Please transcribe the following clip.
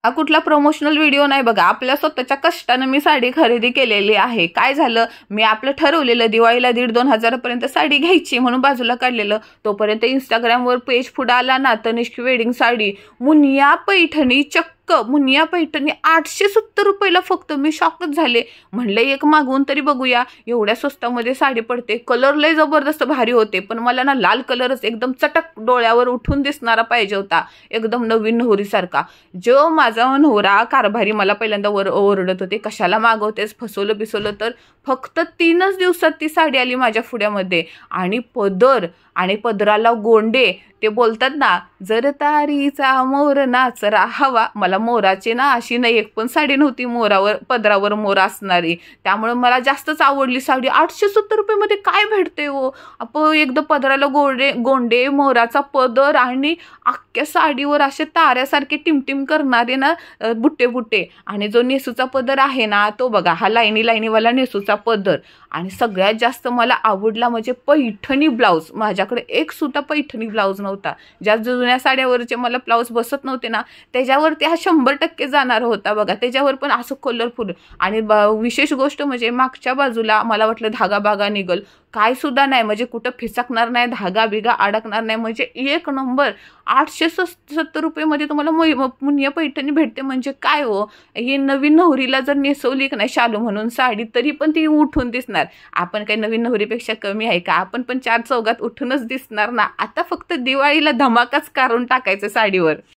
हा कुठला promotional video नाही बघा, आपल्या स्वतःच्या कष्टाने मी साडी खरेदी केलेली आहे। काय झालं, मी आपलं ठरवलेलं दिवाळीला 1,500-2,000 हजारापर्यंत साडी घ्यायची म्हणून बाजूला काढलेलं। तोपर्यंत इंस्टाग्रामवर पेज पुढे आला ना, तनिष्क वेडिंग साडी मुनिया पैठणी, मुनिया पैठणी 870 रुपयाला फक्त। मी शॉकच झाले, म्हणले एक मागवून तरी बघूया, एवढ्या स्वस्तामध्ये साडी पडते। कलर लय जबरदस्त भारी होते, पण मला ना लाल कलरच एकदम चटक डोळ्यावर उठून दिसणारा पाहिजे होता, एकदम नवीन नवरीसारखा। जो माझा नवरा कारभारी मला पहिल्यांदा ओरडत होते, कशाला मागवतेस, फसवलं बिसवलं तर। फक्त 3च दिवसात ती साडी आली माझ्या फुड्यामध्ये, आणि पदर आणि पदराला गोंडे, ते बोलतात ना, जर तारीचा मोर नाचरा हवा, मला मोराची ना अशी नाही एक पण साडी नव्हती मोरावर पदरावर मोर असणारी, त्यामुळे मला जास्तच आवडली साडी। 870 रुपयामध्ये काय भेटते हो, आपण एकदा पदराला गोंडे मोराचा पदर आणि अख्ख्या साडीवर असे ताऱ्यासारखे टिमटिम करणारे ना बुट्टे बुट्टे, आणि जो नेसूचा पदर आहे ना तो बघा, हा लाईनीवाला नेसूचा पदर। आणि सगळ्यात जास्त मला आवडला म्हणजे पैठणी ब्लाऊज। माझ्याकडे एक सुद्धा पैठणी ब्लाऊज नव्हता, ज्या जुन्या साड्यावरचे मला ब्लाऊज बसत नव्हते ना त्याच्यावरती हा 100% जाणार होता बघा, त्याच्यावर पण असं कलरफुल। आणि विशेष गोष्ट म्हणजे मागच्या बाजूला मला वाटलं धागा बागा निघल, काय सुद्धा नाही, म्हणजे कुठं फिसकणार नाही, धागा बिगा अडकणार नाही, म्हणजे एक नंबर। 870 रुपयामध्ये तुम्हाला मुनिया पैठणी भेटते म्हणजे काय हो, ही नवीन नवरीला जर नेसवली की नाही शालू म्हणून साडी, तरी पण ती उठून दिसणार। आपण काही नवीन नवरीपेक्षा कमी आहे का, आपण पण 4 चौघात उठूनच दिसणार ना। आता फक्त दिवाळीला धमाकाच करून टाकायचं साडीवर।